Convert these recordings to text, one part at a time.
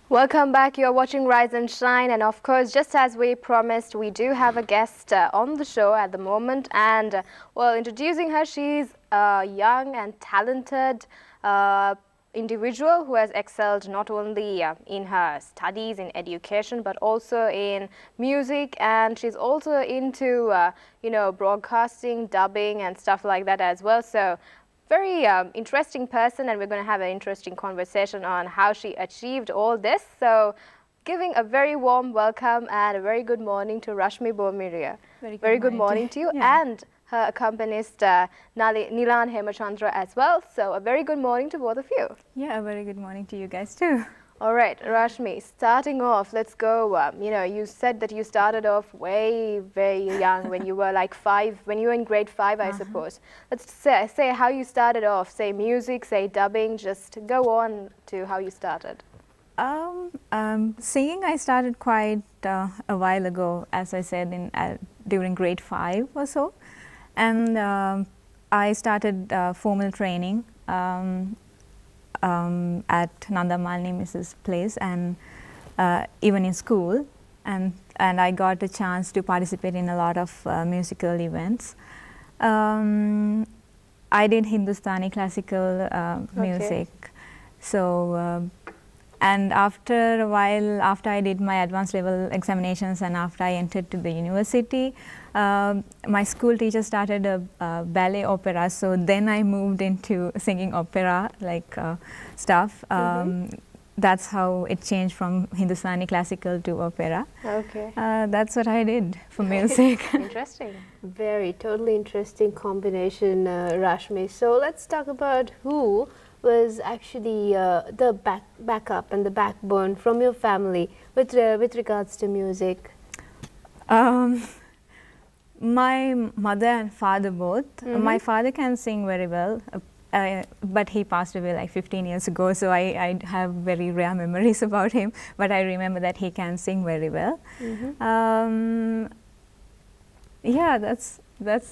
Welcome back. You're watching Rise and Shine, and of course, just as we promised, we do have a guest on the show at the moment. And well, introducing her, she's a young and talented individual who has excelled not only in her studies in education but also in music, and she's also into broadcasting, dubbing, and stuff like that as well. So very interesting person, and we're going to have an interesting conversation on how she achieved all this. So giving a very warm welcome and a very good morning to Rashmi Bomiriya. Very good morning to you. Yeah. And her accompanist Nilan Hemachandra as well. So a very good morning to both of you. Yeah, a very good morning to you guys too. All right, Rashmi, starting off, let's go. You said that you started off very young when you were like 5, when you were in grade 5, I suppose. Let's say how you started off, say music, say dubbing, just go on to how you started. Singing I started quite a while ago, as I said, during grade 5 or so. And I started formal training at Nanda Malini Mrs. place, and even in school, and I got a chance to participate in a lot of musical events. I did Hindustani classical music. So and after a while, after I did my advanced level examinations and after I entered to the university, my school teacher started a ballet opera, so then I moved into singing opera stuff. That's how it changed from Hindustani classical to opera. Okay. That's what I did for music. Interesting. Totally interesting combination, Rashmi. So let's talk about who was actually the backup and the backbone from your family with regards to music. My mother and father both. My father can sing very well, but he passed away like 15 years ago, so I have very rare memories about him, but I remember that he can sing very well. Yeah, that's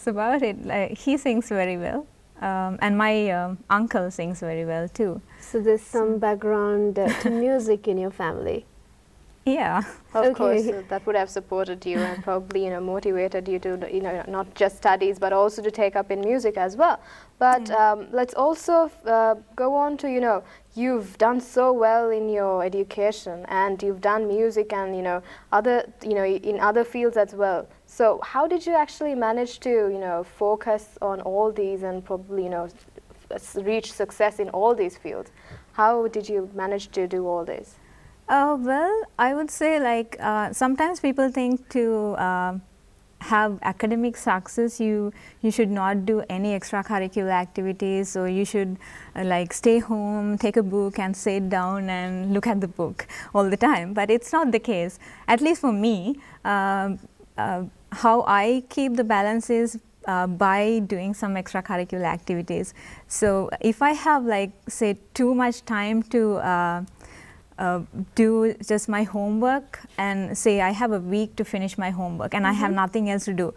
about it. Like, he sings very well. And my uncle sings very well too. So there's some background to music in your family. Yeah. Of course, that would have supported you and probably motivated you to not just studies but also to take up in music as well. But let's also go on to you've done so well in your education and you've done music and other in other fields as well. So how did you actually manage to focus on all these and probably reach success in all these fields? How did you manage to do all this? Well, I would say sometimes people think to have academic success, you should not do any extracurricular activities, or you should stay home, take a book and sit down and look at the book all the time. But it's not the case. At least for me, how I keep the balance is by doing some extracurricular activities. So if I have say too much time to do just my homework, and say I have a week to finish my homework and I have nothing else to do,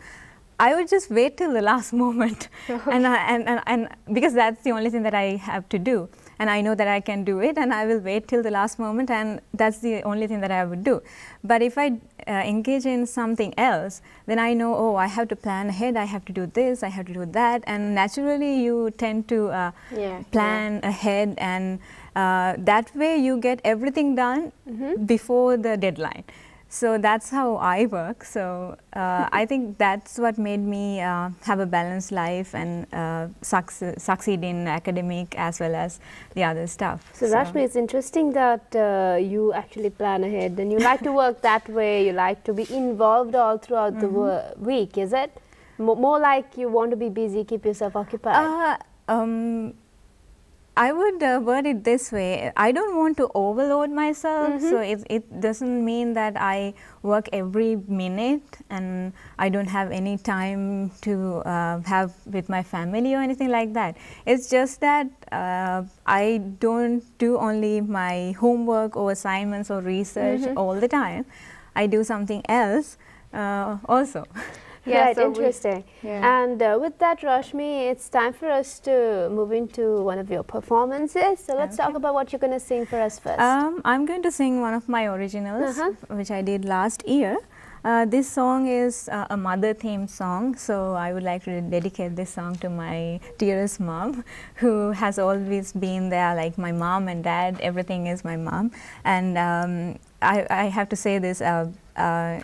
I would just wait till the last moment. and because that's the only thing that I have to do, and I know that I can do it, and I will wait till the last moment, and that's the only thing that I would do. But if I engage in something else, then I know, oh, I have to plan ahead, I have to do this, I have to do that, and naturally you tend to plan ahead, and that way you get everything done before the deadline. So that's how I work. So I think that's what made me have a balanced life and succeed in academic as well as the other stuff. So Rashmi, it's interesting that you actually plan ahead and you like to work that way, you like to be involved all throughout the week, is it? More like you want to be busy, keep yourself occupied? I would word it this way: I don't want to overload myself, so it doesn't mean that I work every minute and I don't have any time to have with my family or anything like that. It's just that I don't do only my homework or assignments or research all the time. I do something else also. Yeah, Right, so interesting. yeah. And with that, Rashmi, it's time for us to move into one of your performances. So let's talk about what you're going to sing for us first. I'm going to sing one of my originals, which I did last year. This song is a mother theme song, so I would like to dedicate this song to my dearest mom, who has always been there, like my mom and dad, everything is my mom. And I have to say this,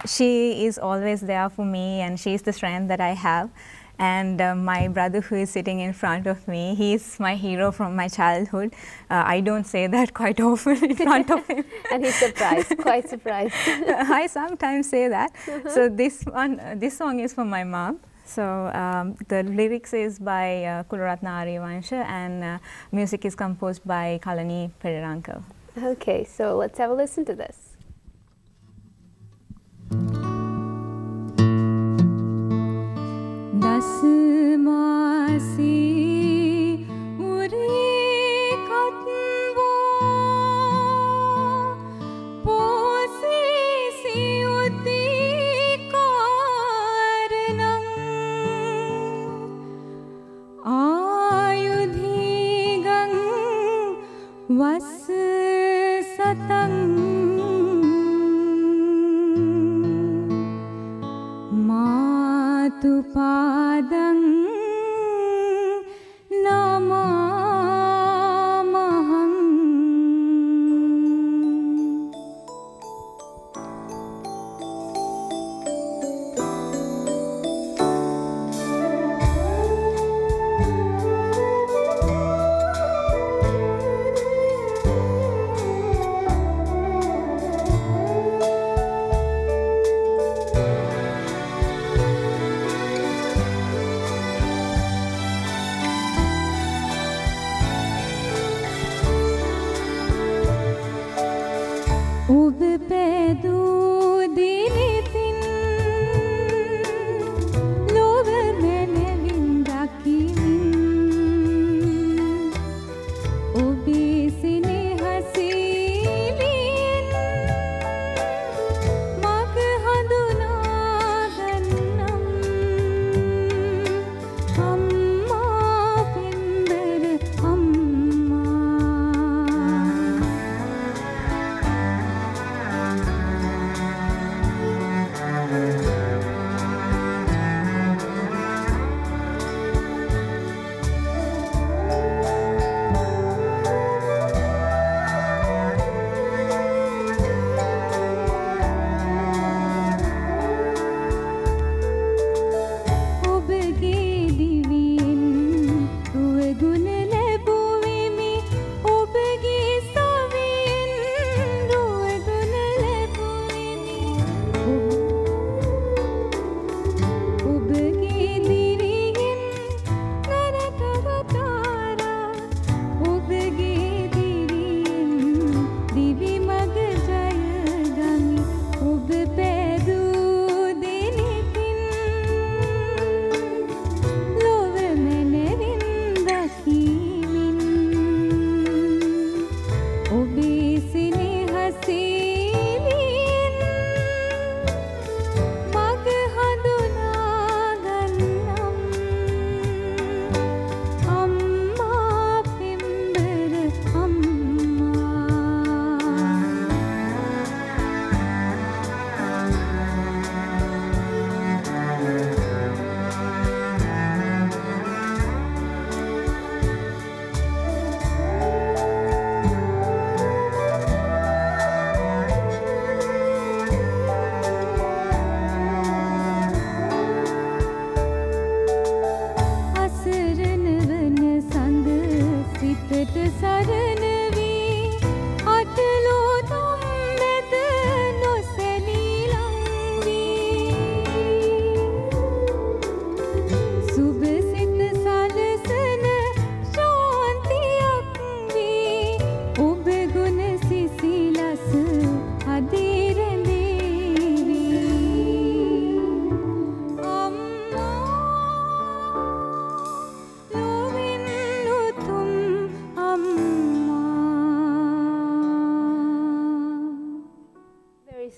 she is always there for me, and she is the strength that I have. And my brother, who is sitting in front of me, he's my hero from my childhood. I don't say that quite often in front of him. And he's surprised, quite surprised. I sometimes say that. So this song is for my mom. So the lyrics is by Kularatna Arivansha, and music is composed by Kalani Periranka. Okay, so let's have a listen to this. Dasmasi uri katwo posi siuti karanam ayudhigang vas satang matu padang namamaham.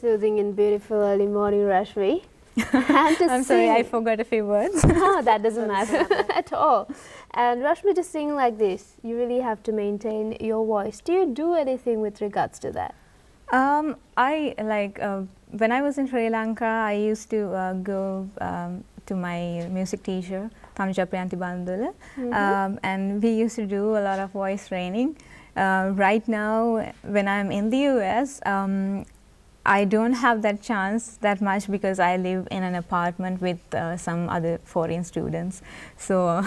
Soothing and beautiful early morning, Rashmi. and to I'm sing. sorry, I forgot a few words. No, that doesn't matter at all. And Rashmi, to sing like this, you really have to maintain your voice. Do you do anything with regards to that? I like when I was in Sri Lanka, I used to go to my music teacher, Tanuja Priyanti Bandula, and we used to do a lot of voice training. Right now, when I'm in the US, I don't have that chance that much because I live in an apartment with some other foreign students. So,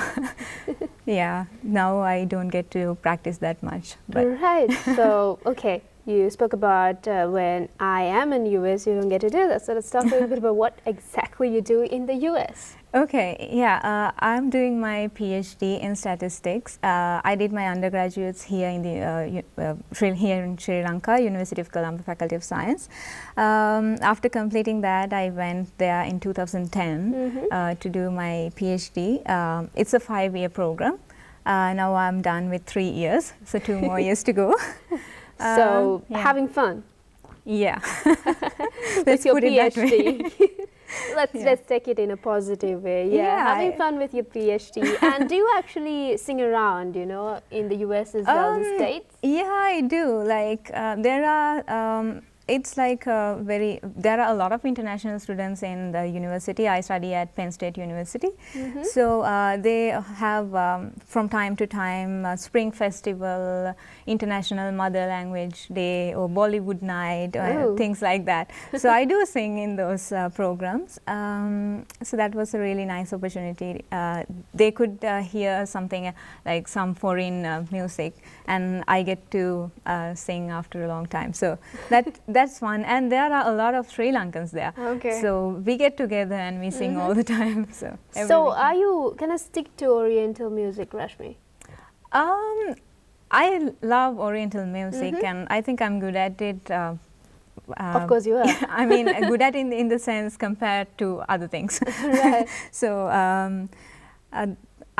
yeah, now I don't get to practice that much. But Right. So, okay, you spoke about when I am in US, you don't get to do that. So let's talk a little bit about what exactly you do in the US. Okay, yeah, I'm doing my PhD in statistics. I did my undergraduates here in the here in Sri Lanka, University of Colombo, Faculty of Science. After completing that, I went there in 2010 to do my PhD. It's a 5-year program. Now I'm done with 3 years, so 2 more years to go. So, yeah. having fun Yeah, with your put it that way. PhD. Let's take it in a positive way. Yeah, having fun with your PhD. And do you actually sing around, you know, in the US as well, the States? Yeah, I do. Like there are. It's like there are a lot of international students in the university. I study at Penn State University. So they have from time to time Spring Festival, International Mother Language Day or Bollywood Night, things like that. So I do sing in those programs. So that was a really nice opportunity. They could hear something like some foreign music, and I get to sing after a long time. So that's fun, and there are a lot of Sri Lankans there. Okay. So we get together and we sing all the time. So Are you gonna stick to Oriental music, Rashmi? I love Oriental music, and I think I'm good at it. Of course you are. I mean, good at it in the sense compared to other things. Right. So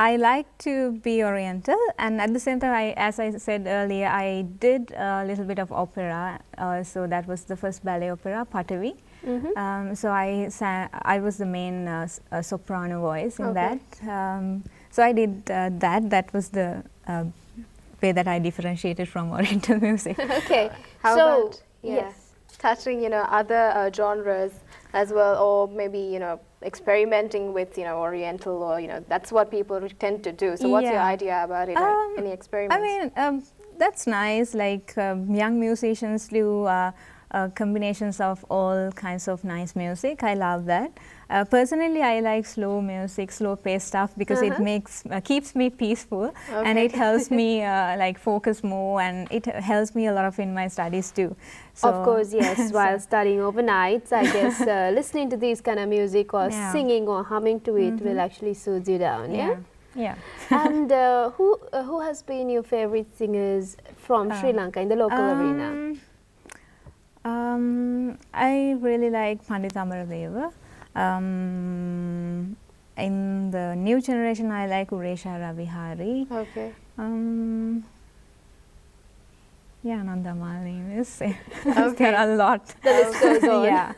I like to be Oriental, and at the same time, as I said earlier, I did a little bit of opera. So that was the first ballet opera, Patavi. So I was the main soprano voice in that. So I did that. That was the way that I differentiated from Oriental music. Okay. How so, about yes. touching, you know, other genres as well, or maybe, you know, experimenting with, you know, Oriental, or, you know, that's what people tend to do. So what's your idea about it? Any experiments? I mean, that's nice. Like young musicians do combinations of all kinds of nice music. I love that. Personally, I like slow music, slow paced stuff, because it makes keeps me peaceful, and it helps me like focus more, and it helps me a lot of in my studies too. So Of course, yes. While studying overnight, I guess listening to these kind of music or singing or humming to it will actually soothe you down. Yeah. Yeah. And who has been your favorite singers from Sri Lanka in the local arena? I really like Pandit Amaradeva. In the new generation, I like Uresha Ravihari. Okay. Yeah, Nandamali. There are a lot. The list goes on. Yeah.